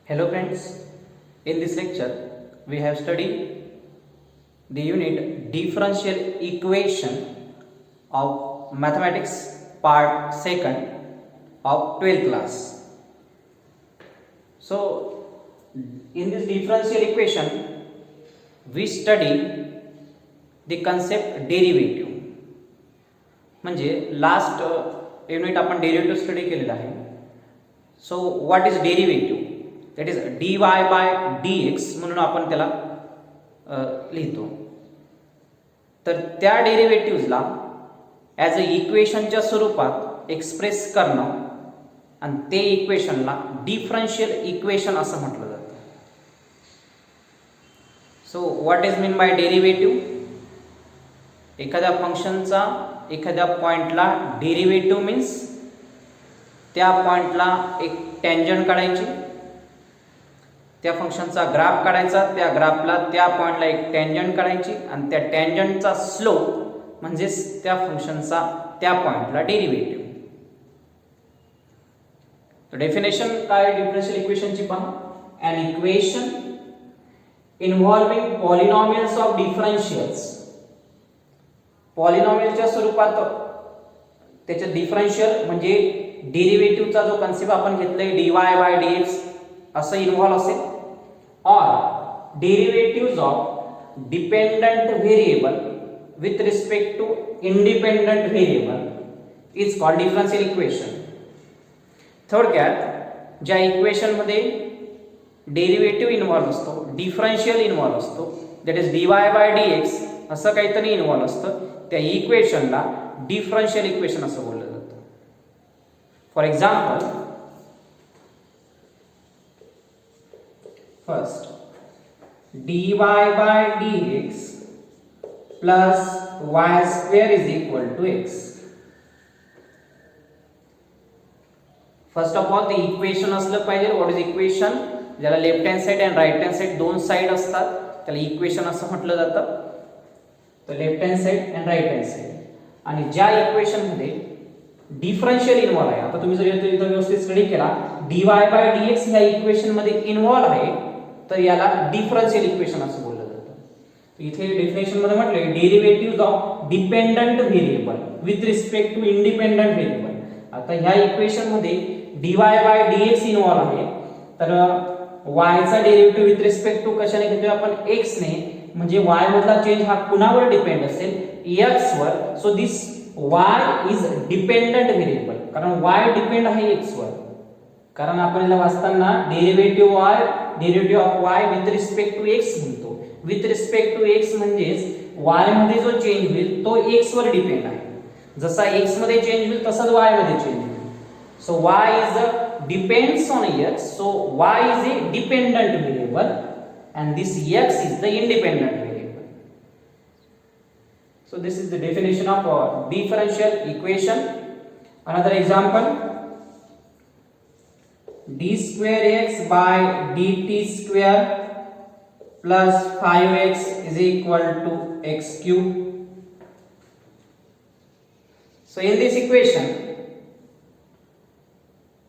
Hello friends, in this lecture we have studied the unit differential equation of mathematics part 2nd of 12th class. So in this differential equation we study the concept derivative. म्हणजे last unit आपण derivative study केलेला आहे. So what is derivative? That is dy by dx म्हणून आपण त्याला लिहितो. तर त्या डेरिव्हेटिव्हजला ॲज अ इक्वेशनच्या स्वरूपात एक्सप्रेस करणं आणि ते इक्वेशनला डिफरन्शियल इक्वेशन असं म्हटलं जातं. सो what is mean by derivative? एखाद्या फंक्शनचा एखाद्या पॉइंटला डेरिव्हेटिव्ह मीन्स त्या पॉइंटला एक टँजंट काढायची, त्या फंक्शनचा ग्राफ काढायचा, त्या ग्राफला त्या पॉइंटला एक टँजंट काढायची आणि त्या टँजंटचा स्लोप म्हणजेच त्या फंक्शनचा त्या पॉइंटला डेरिव्हेटिव्ह. डेफिनेशन काय डिफरन्शियल इक्वेशनची पहा. An equation involving polynomials of differentials. पॉलिनॉमियलच्या स्वरूपात त्याचे डिफरन्शियल म्हणजे डेरिव्हेटिव्हचा जो कन्सेप्ट आपण घेतलाय dy बाय dx असं इन्व्हॉल्व असेल, or derivatives of dependent variable with respect to independent variable is called differential equation. थोडक्यात ज्या इक्वेशनमध्ये डेरिव्हेटिव्ह इन्व्हॉल्व असतो, डिफरन्शियल इन्व्हॉल्व असतो, that is dy by dx असं काहीतरी इन्व्हॉल्व असतं, त्या इक्वेशनला डिफरन्शियल इक्वेशन असं बोललं जातं. For example, first dy by dx plus y square is equal to x. First of all ते इक्वेशन असलं पाहिजे. What is equation? ज्याला left hand side and right hand side दोन साइड असतात त्याला इक्वेशन असं म्हटलं जातं. तर left hand side and right hand side. आणि ज्या इक्वेशन मध्ये डिफरन्शियल इन्व्हॉल्व आहे, आता तुम्ही जर इथं व्यवस्थित स्टडी केला dy बाय dx ह्या इक्वेशन मध्ये इन्व्हॉल्व आहे तर याला डिफरन्शियल इक्वेशन असं बोललं जातं. इथे डेफिनेशन मध्ये म्हटले derivative of dependent variable with respect to independent variable. आता ह्या इक्वेशन मध्ये dy बाय dx इन्व्हॉल्व आहे, तर y चा डेरिव्हेटिव्ह विथ रिस्पेक्ट टू कशाने घेतोय आपण? x ने. म्हणजे y मधला चेंज हा कुणावर डिपेंड असेल? x वर. So this y is dependent variable, कारण y डिपेंड आहे x वर. कारण आपण याला वाचताना derivative of y with respect to x म्हणतो. विथ रिस्पेक्ट टू x म्हणजेच y मध्ये जो चेंज होईल तो x वर डिपेंड आहे. जसा x मध्ये चेंज होईल तसाच y मध्ये चेंज होईल. सो y is depends on x, so y is a dependent variable and this x is the independent variable. So this is the definition of differential equation. Another example, d square x by dt square plus 5x is equal to x cube. So in this equation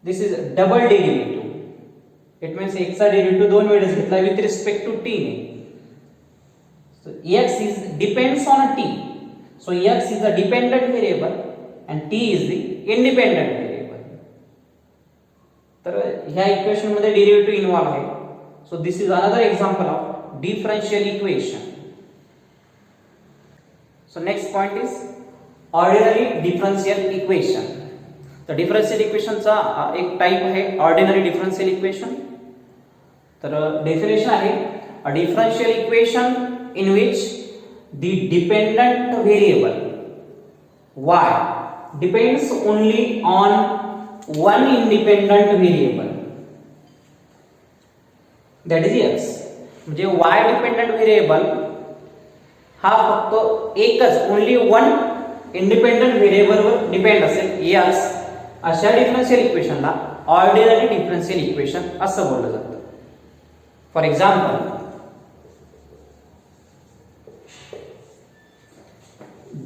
this is double derivative. It means x चा derivative दोन वेळेस घेतला with respect to t ने. So x is depends on t. So x is a dependent variable and t is the independent variable. तर ह्या equation मध्ये derivative involve आहे. So this is another example of differential equation. So next point is ordinary differential equation. तर differential इक्वेशनचा एक type आहे ordinary differential equation. तर definition आहे a differential equation in which the dependent variable y depends only on one independent variable that is x. म्हणजे y dependent variable हा फक्त एकच ओनली वन इंडिपेंडंट व्हेरिएबलवर डिपेंड असेल x. अशा डिफरन्शियल इक्वेशनला ऑर्डिनरी डिफरन्शियल इक्वेशन असं बोललं जातं. For example,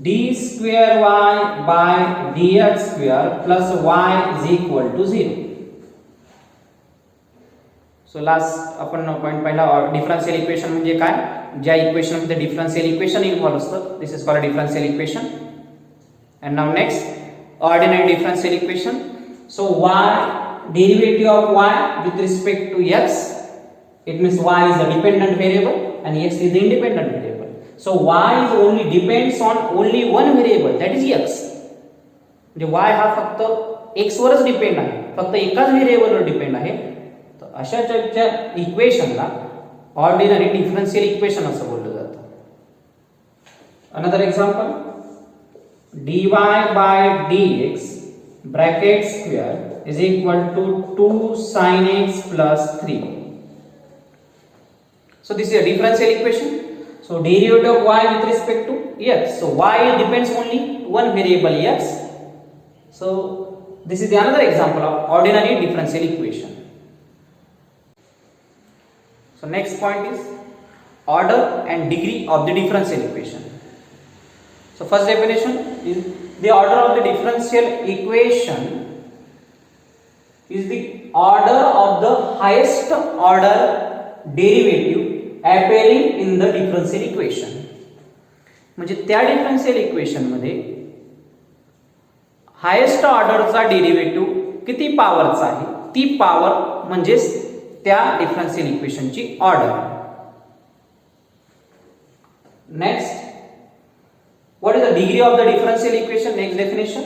d square y by dx square plus y is equal to 0. So last आपण पॉईंट पहिला डिफरन्शियल इक्वेशन म्हणजे काय, ज्या इक्वेशन मध्ये डिफरन्शियल इक्वेशन इन्व्हॉल्व असतं, this is called differential equation. And now next ordinary differential equation. So y derivative of y with respect to x, it means y is a dependent variable and x is the independent variable. So y is only depends on only one variable, that is x. म्हणजे y हा फक्त x वरच depend आहे, फक्त एकाच व्हेरिएबलवर depend आहे. तर अशा टाइपच्या इक्वेशनला ऑर्डिनरी डिफरन्शियल इक्वेशन असं बोललं जातं. Another example, dy by dx bracket square is equal to 2 sin x plus 3. So this is a differential equation. So derivative of y with respect to x. So y depends only one variable x. So this is the another example of ordinary differential equation. So next point is order and degree of the differential equation. So first definition is the order of the differential equation is the order of the highest order derivative appearing in the differential equation. म्हणजे त्या differential equation मध्ये highest ऑर्डरचा derivative किती पॉवरचा आहे, ती power म्हणजेच त्या डिफरन्शियल इक्वेशनची order. Next, what is the degree of the differential equation? Next definition,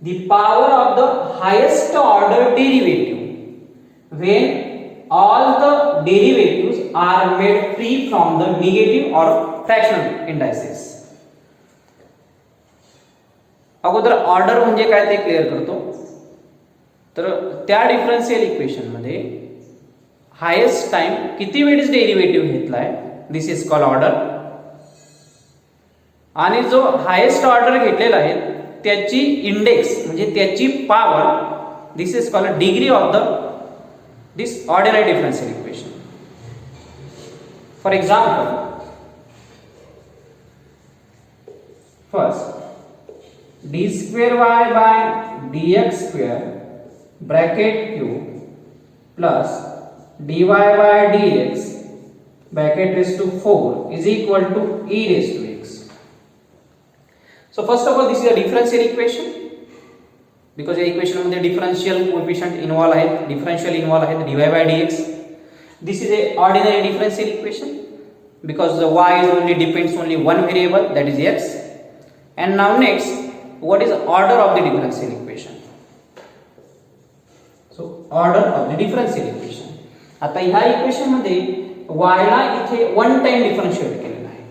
the power of the highest order derivative when all the derivatives are made free from the negative or fractional indices. अगोदर order म्हणजे काय ते clear करतो. तर त्या differential equation मध्ये highest time किती वेळेस डेरिव्हेटिव्ह घेतलाय, दिस इज कॉल्ड ऑर्डर. आणि जो हायेस्ट ऑर्डर घेतलेला आहे त्याची इंडेक्स म्हणजे त्याची power, this is called degree of the this ordinary differential equation. For example, first d square y by dx square bracket cube plus dy by dx bracket raised to 4 is equal to e raised to x. So first of all, this is a differential equation because या equation मध्ये differential coefficient involve आहेत, differential involve आहेत, dy by dx. This is a ordinary differential equation because the y is only depends only one variable, that is x. And now next, what is the order of the differential equation? So order of the differential equation. आता ह्या equation मध्ये y ला इथे one time differentiate केलेला आहे,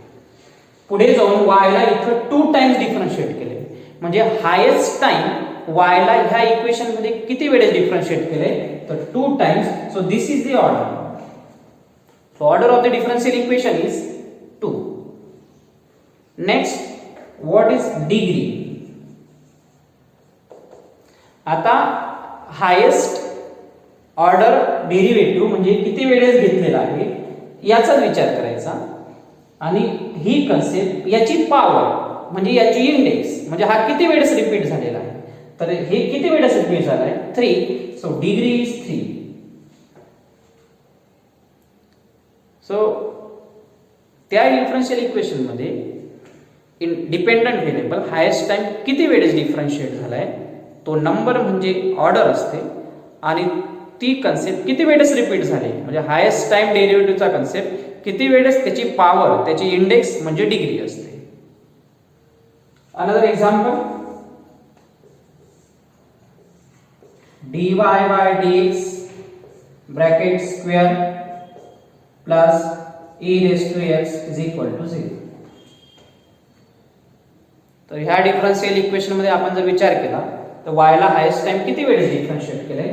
पुढे जाऊन y ला इथे two times differentiate केले. म्हणजे हायेस्ट टाइम y ला ह्या इक्वेशन मध्ये किती वेळेस डिफरन्शिएट केले, तर two times. So this is the order. So order of the differential equation is 2. Next, what is degree? आता हायेस्ट ऑर्डर डेरिव्हेटिव्ह म्हणजे किती वेळेस घेतलेला आहे याचा विचार करायचा. आणि ही कन्सेप्ट याची पॉवर म्हणजे याची इंडेक्स म्हणजे हा किती वेळेस रिपीट झालेला आहे, तर हे किती वेळेस रिपीट झालाय, 3. So degree is 3. सो त्या डिफरन्शियल इक्वेशन मध्ये डिपेंडंट व्हेरिएबल हायेस्ट टाइम किती वेळेस डिफरन्शिएट झालाय तो नंबर म्हणजे ऑर्डर असते. आणि ती कन्सेप्ट किती वेळेस रिपीट झाली म्हणजे हायेस्ट टाइम डेरिव्हेटिव्हचा कन्सेप्ट किती वेळेस त्याची पॉवर त्याची इंडेक्स म्हणजे डिग्री असते. Another example, dy by dx bracket square plus e raised to x is equal to 0. तर ह्या डिफरन्शियल इक्वेशन मध्ये आपण जर विचार केला तर y ला हायेस्ट टाइम किती वेळेस डिफरन्शिएट केले,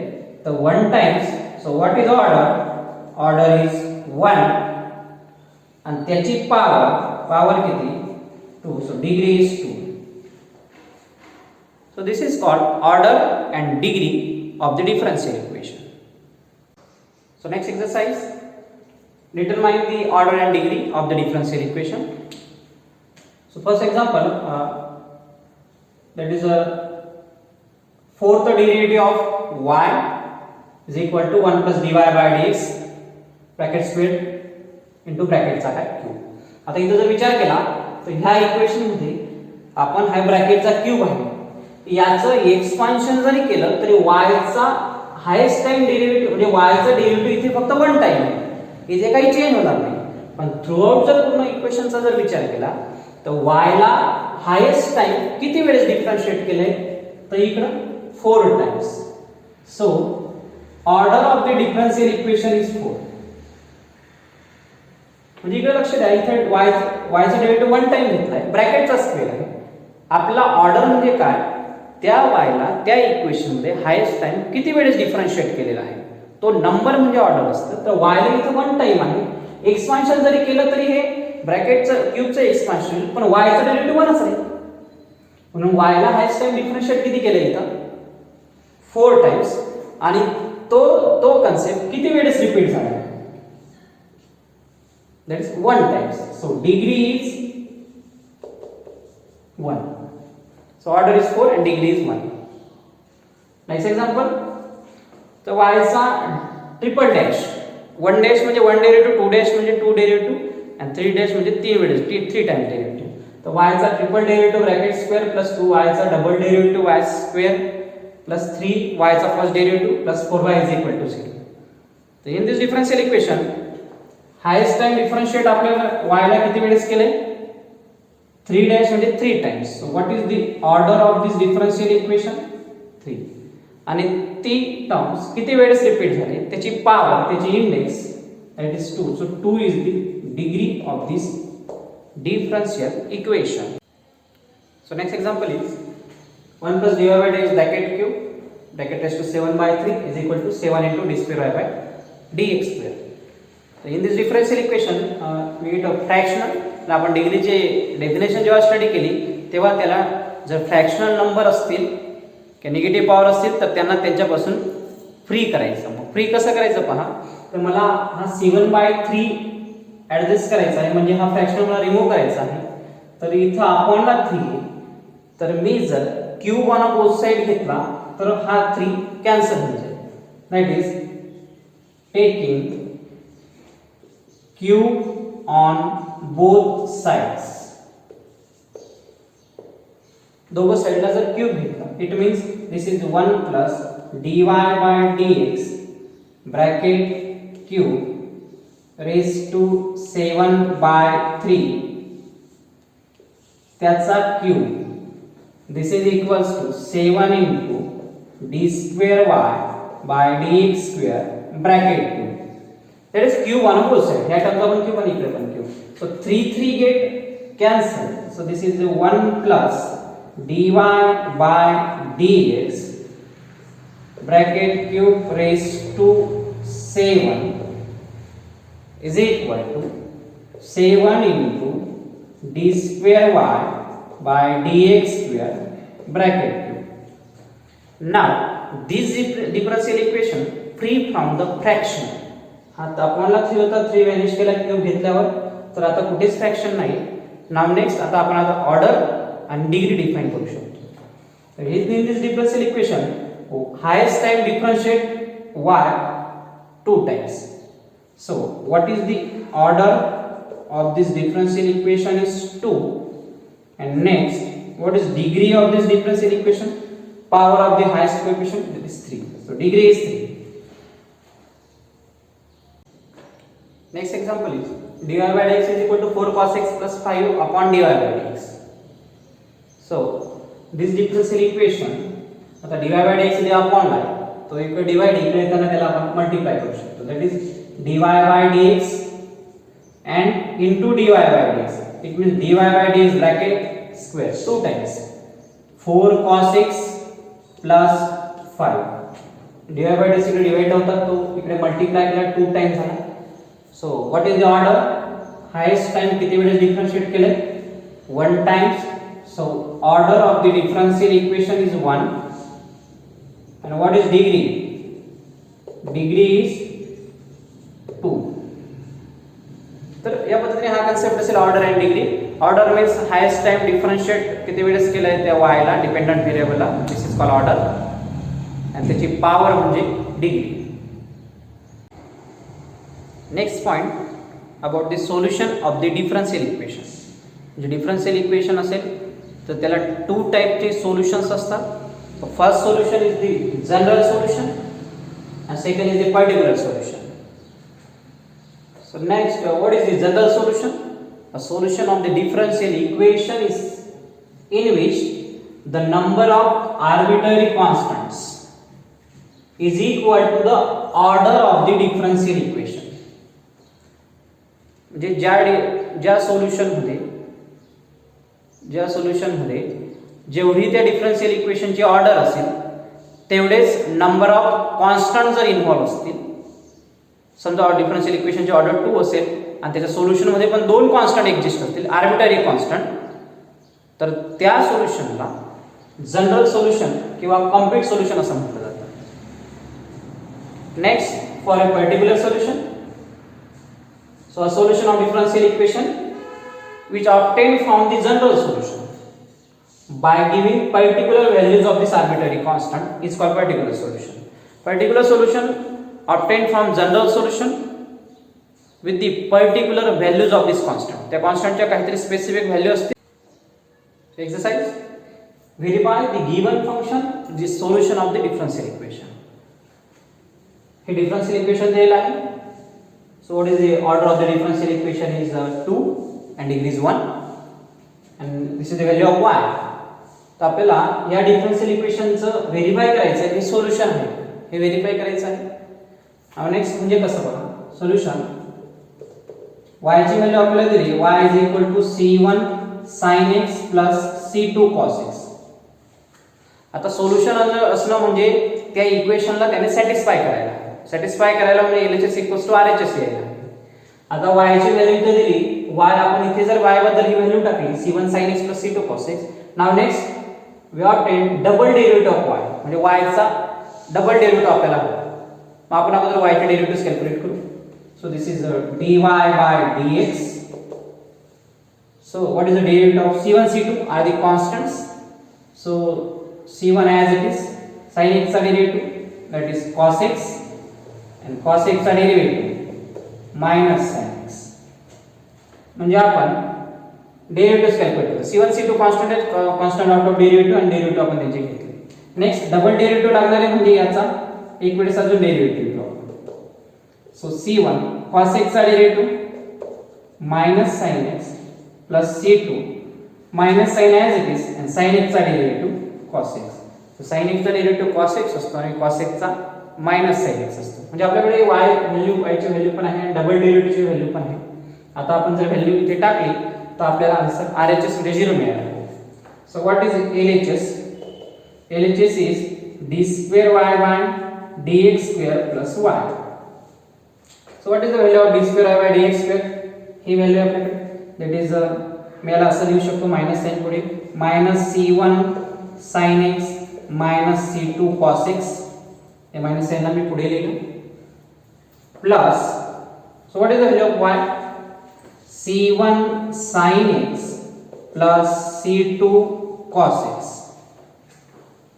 तर 1 times. So what is order? Order is 1 आणि त्याची पॉवर किती, 2. So degree is 2. So this is called order and degree of the differential equation. So next exercise, determine the order and degree of the differential equation. So first example, that is a fourth derivative of y is equal to 1 plus dy by dx bracket square into ब्रॅकेटचा काय cube. आता इथं जर विचार केला तर ह्या equation मध्ये आपण हा ब्रॅकेटचा क्यूब आहे याचं एक्सपान्शन जरी केलं तरी y चा हायेस्ट टाइम डेरिव्हेटिव्ह म्हणजे y चा डेरिव्हेटिव्ह इथे फक्त वन टाइम आहे, इथे काही चेंज होणार नाही. पण थ्रूआउट जर पूर्ण इक्वेशनचा जर विचार केला तर y ला हायेस्ट टाइम किती वेळेस डिफरन्शिएट केलंय तर इकडं 4 times. So order of the differential equation is 4. म्हणजे इकडे लक्ष द्या, इथे y चा डेरिव्हेटिव्ह वन टाइम घेतलाय, ब्रॅकेटचा स्क्वेअर आहे. आपला ऑर्डर म्हणजे काय, त्या y ला त्या इक्वेशन मध्ये हायेस्ट टाइम किती वेळेस डिफरन्शिएट केलेला आहे तो नंबर म्हणजे ऑर्डर असतं. तर y ला इथे वन टाइम आहे, एक्सपान्शन जरी केलं तरी हे ब्रॅकेटचं क्यूबचं एक्सपान्शन, पण y चा डेरिव्हेटिव्ह वनच आहे म्हणून y ला हायेस्ट टाइम डिफरन्शिएट किती केलं इथं 4 टाइम्स. आणि तो कन्सेप्ट किती वेळेस रिपीट झाला, that is 1 times. So degree is 1. So order is 4 and degree is 1. Next example. So y चा ट्रिपल डॅश, 1 डॅश म्हणजे 1 डेरिव्हेटिव्ह, 2 डॅश म्हणजे 2 डेरिव्हेटिव्ह आणि 3 डॅश म्हणजे 3 वेळेस 3 टाइम डेरिव्हेटिव्ह. तर y चा triple derivative bracket square plus 2 y चा double derivative y square plus 3 y चा first derivative plus 4y is equal to 0. तर in this differential equation highest time differentiate आपल्याला y ला किती वेळेस केले 3 डॅश म्हणजे 3 times. So what is the order of this differential equation 3. आणि ती terms किती वेळेस रिपीट झाले त्याची पॉवर त्याची index that is 2. So 2 is the degree of this differential equation. So next example is 1 plus dy by dx bracket cube bracket raised to 7 by 3 is equal to 7 into d square y by dx square. So in this differential equation we get a fractional. आपण डिग्रीचे definition जेव्हा study केली तेव्हा त्याला जर fractional number असतील किंवा negative power असतील तर त्यांना त्यांच्यापासून फ्री करायचं. मग फ्री कसं करायचं पहा, तर मला हा 7/3 ऍडजस्ट करायचा आहे म्हणजे हा फ्रॅक्शनल मला रिमूव्ह करायचा आहे. तर इथं अपॉनला 3 आहे, तर मी जर क्यूब ऑन बोथ साइड घेतला तर हा 3 कॅन्सल होऊन जाईल. That is taking cube on both sides. दोघं साइडला जर क्यूब घेतला it means this is 1 plus dy by dx bracket cube raise to 7/3 त्याचा cube. This is equals to 7 into d square y by dx square bracket cube. That is cube on both sides. Here term one cube and here one cube. So 3 get cancelled. So this is 1 plus dy by dx bracket cube raised to 7 is equal to 7 into d square y by dx square bracket cube. Now this differential equation free from the fraction. आता आपल्याला 3 होता 3 vanish केला cube घेतल्यावर, तर आता कुठेच fraction नाही. नाव next आता आपण आता ऑर्डर आणि डिग्री डिफाइन करू शकतो. तर in this differential equation highest time differentiate y 2 times. So what is the order of this differential equation is 2. And next, what is degree of this differential equation? Power of the highest coefficient, that is 3. So degree is 3. Next example is dy by dx is equal to 4 cos x plus 5 upon dy by dx. So this differential equation, आता dy by dx इथे upon ला तो इकडे divide इकडे येताना त्याला आपण multiply करू शकतो. That is dy by dx and into dy by dx. It means dy by dx bracket square 2 times 4 cos x plus 5. dy by dx इकडे डिवाइड होता तो इकडे मल्टिप्लाय केला 2 टाइम्स झाला. सो what is the order, highest time किती वेळेस differentiate केले 1 times. So order of the differential equation is 1. and what is degree, degree is 2. तर या पद्धतीने हा कन्सेप्ट असेल order and degree. Order means highest time differentiate किती वेळेस केलंय त्या y ला डिपेंडंट व्हेरिएबलला, दिस इज कॉल्ड ऑर्डर. आणि त्याची पॉवर म्हणजे degree. Next point about the solution of the differential equation. म्हणजे डिफरन्शियल इक्वेशन असेल तर त्याला टू टाईपचे सोल्युशन्स असतात. So first solution is the general solution and second is the particular solution. So next, what is the general solution? A solution of the differential equation is in which the number of arbitrary constants is equal to the order of the differential equation. म्हणजे ज्या solution मध्ये जेवढी त्या differential इक्वेशनची order असेल तेवढेच number of constant जर involve असतील, समजा डिफरन्शियल इक्वेशनची ऑर्डर 2 असेल आणि त्याच्या सोल्युशनमध्ये पण 2 कॉन्स्टंट एक्झिस्ट असतील, आर्बिट्ररी कॉन्स्टंट, तर त्या सोल्युशनला जनरल सोल्युशन किंवा कम्प्लीट सोल्युशन असं म्हटलं जातं. Next, for a particular solution, so a solution of differential equation which obtained from the general solution by giving particular values of this arbitrary constant is called particular solution. Particular solution obtained from general solution with the particular values of this constant. त्या constant च्या काहीतरी specific value असते. Exercise, verify the given function the solution of the differential equation. Hey differential equation दिलेलं आहे. So what is the order of the differential equation is 2 and degree is 1 and this is the value of y. तर आपल्याला या differential इक्वेशनचं verify करायचं आहे. हे solution आहे, हे verify करायचं आहे. आता नेक्स्ट म्हणजे कसं बघा, सोल्युशन y ची व्हॅल्यू आपल्याला दिली, y is equal to c1 sin x plus c2 cos x. आता सोल्युशन असणं म्हणजे त्या इक्वेशनला त्याने सॅटिस्फाय करायला म्हणजे LHS equals to RHS यायला. आता y ची व्हॅल्यू इथे दिली, y आपण इथे जर y बद्दल ही व्हॅल्यू टाकली c1 sin x plus c2 cos x. Now next we obtain double derivative of y, म्हणजे y चा डबल डेरिव्हेटिव्ह आपल्याला हवा. मग आपण अगोदर y चे डेरिव्हेटिव्हज कॅल्क्युलेट करू. So this is dy by dx. So what is the derivative of c1 c2 are the constants. So c1 as it is, sin x चा derivative that is cos x and cos x चा derivative minus sin x. म्हणजे आपण derivatives calculate करू. c1 c2 constant आहे, constant out of derivative आणि derivative आपण त्यांचे घेतले. नेक्स्ट डबल डेरिव्हेटिव्ह लागणार आहे म्हणजे याचा एक वेळेस अजून डेरिव्हेटिव्ह घेऊ. सो c1 cos x चा derivative minus sin x plus c2 minus sin as it is and sin x चा डेरिव्हेटिव्ह cos x. सो sin x चा डेरिव्हेटिव्ह cos x असतो आणि cos x चा minus sin x असतो. म्हणजे आपल्याकडे y ची व्हॅल्यू पण आहे आणि डबल डेरिव्हेटिव्हची व्हॅल्यू पण आहे. आता आपण जर व्हॅल्यू इथे टाकली तर आपल्याला आन्सर RHS म्हणजे 0 मिळाला. सो what is LHS? LHS is d square y by dx square plus y. So what is the value of d square y by dx square? He value आपल्याकडे दॅट इज मला असं लिहू शकतो minus sign पुढे minus c1 sin x minus c2 cos x. हे minus sign me पुढे लिहिलं plus. So what is the value of y? c1 sin x plus c2 cos x.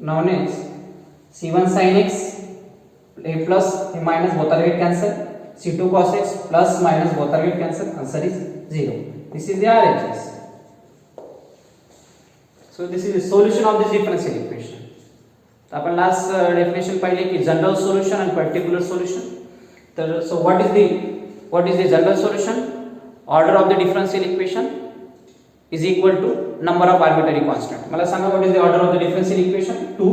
Now next c1 sin x a plus a minus both are get cancel, c2 cos x plus minus both are get cancel, answer is 0. This is the RHS. So this is the solution of this differential equation. तर आपण last definition पाहिले की general solution आणि particular solution. तर so what is the general solution? Order of the differential equation is equal to number of arbitrary constant. मला सांगा what is the order of the differential equation? 2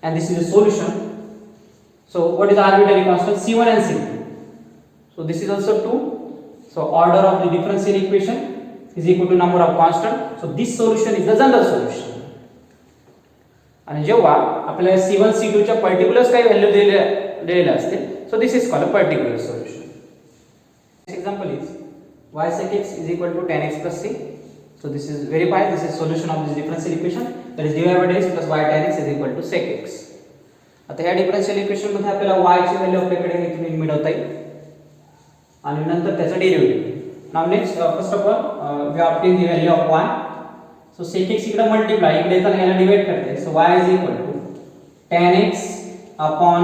and this is the solution. So what is the arbitrary constant? c1 and c2. So this is also 2. So order of the differential equation is equal to number of constant. So this solution is the general solution. आणि जेव्हा आपल्याला c1 c2 च्या particulars काही value दिलेल्या असतील, so this is called a particular solution. Next example is y sec x is equal to tan x plus c. So this is verified. This is solution of this differential equation, that is dy by dx plus y tan x is equal to sec x. आता ह्या differential equation मध्ये आपल्याला y ची value आपल्याकडे इथून मिळवता येईल आणि नंतर त्याचा derivative. Now next first of all we obtain the value of y. So sec x इकडे मल्टिप्लाय, इकडे येताना याला डिवाइड करते. So y is equal to tan x upon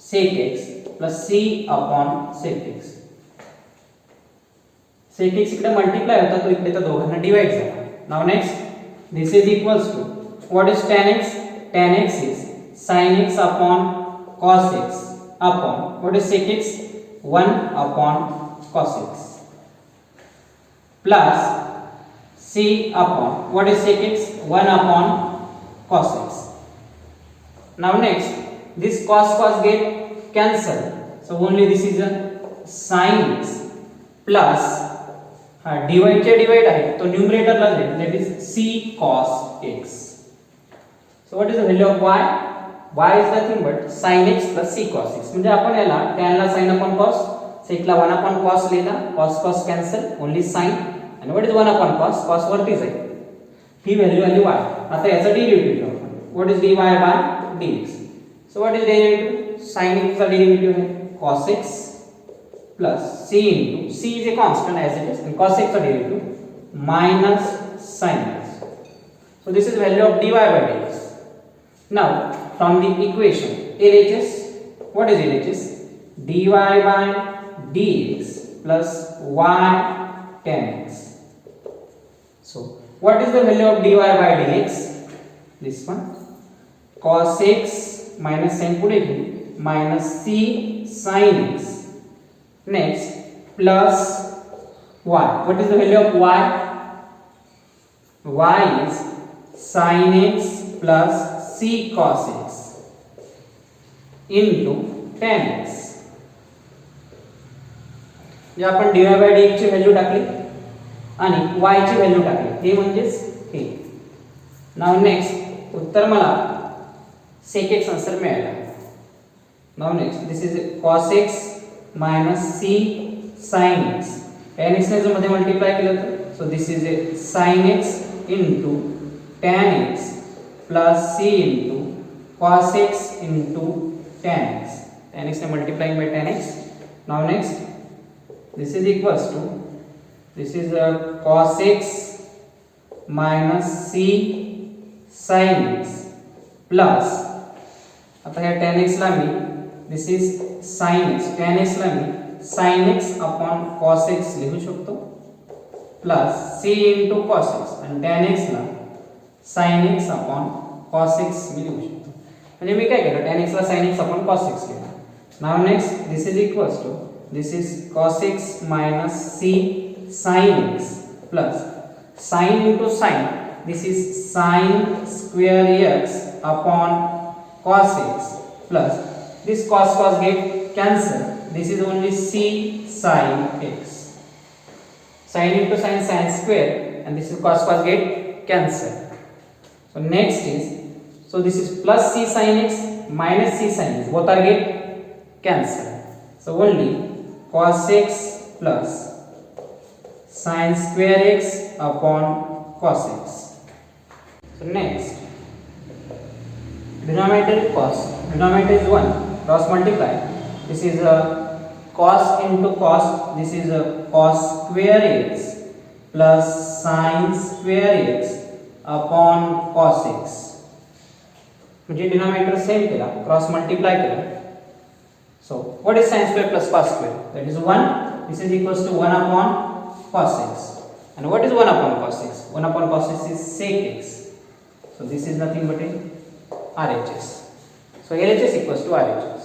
sec x plus c upon sec x. sec x इकडे multiply होता तो इकडे तर दोघांना डिवाइड झाला. Now next this is equals to what is tan x? Tan x is sin x upon cos x upon what is sec x? 1 upon cos x plus c upon what is sec x? 1 upon cos x. Now next this cos get cancelled, so only this is a sin x plus divide चे divide आहे तो numerator ला जाईल, that is c cos x. So what is the value of y? Y is nothing but sin x plus c cos x. म्हणजे आपण याला tan ला sin upon cos, sec ला 1 upon cos लिहिला, cos cancel, only sin. and what is 1 upon cos? Cos वरती जाईल, ही value आली y. आता याचा derivative घेऊ आपण. what is dy by dx? so what is derivative? sin x चा derivative आहे cos x plus c into c is a constant as it is, and cos x are derivative minus sin x. So this is value of dy by dx. Now from the equation LHS, what is LHS? dy by dx plus y tan x. So what is the value of dy by dx? This one cos x minus sin पुढे घेऊ minus c sin x. Next plus y. What is the value of y? Y is sin x plus c cos x into tan x. जे आपण dy by dx ची value टाकली आणि y ची value टाकली, हे म्हणजेच हे. Now next उत्तर मला sec x answer मिळाला. Now next this is cos x minus c sin x. tan x ने जर मध्ये मल्टिप्लाय केलं तर so this is a sin x into tan x plus c into cos x into tan x. tan x ने multiplying by tan x. now next this is equals to this is cos x minus c sin x plus आता ह्या tan x La me this is sin x, tan x La me sin x upon cos x लिहू शकतो plus c into cos x आणि tan x ला sin x upon cos x मी लिहू शकतो. म्हणजे मी काय केलं, tan x ला sin x upon cos x लिहिला. now next this is equals to this is cos x minus c sin x plus sin into sin, this is sin square x upon cos x plus this cos get cancelled, this is only c sin x. Sin into sin, sin square, and this is cos get cancelled. So next is, so this is plus c sin x minus c sin x, both are get cancelled. So only cos x plus sin square x upon cos x. So next denominator is cos, denominator is 1, cross multiply, this is a cos into cos, this is a cos square x plus sin square x upon cos x. म्हणजे denominator same केला, cross multiply केला. So what is sin square plus cos square? That is 1. This is equals to 1 upon cos x. And what is 1 upon cos x? 1 upon cos x is sec x. So this is nothing but a RHS. So LHS equals to RHS.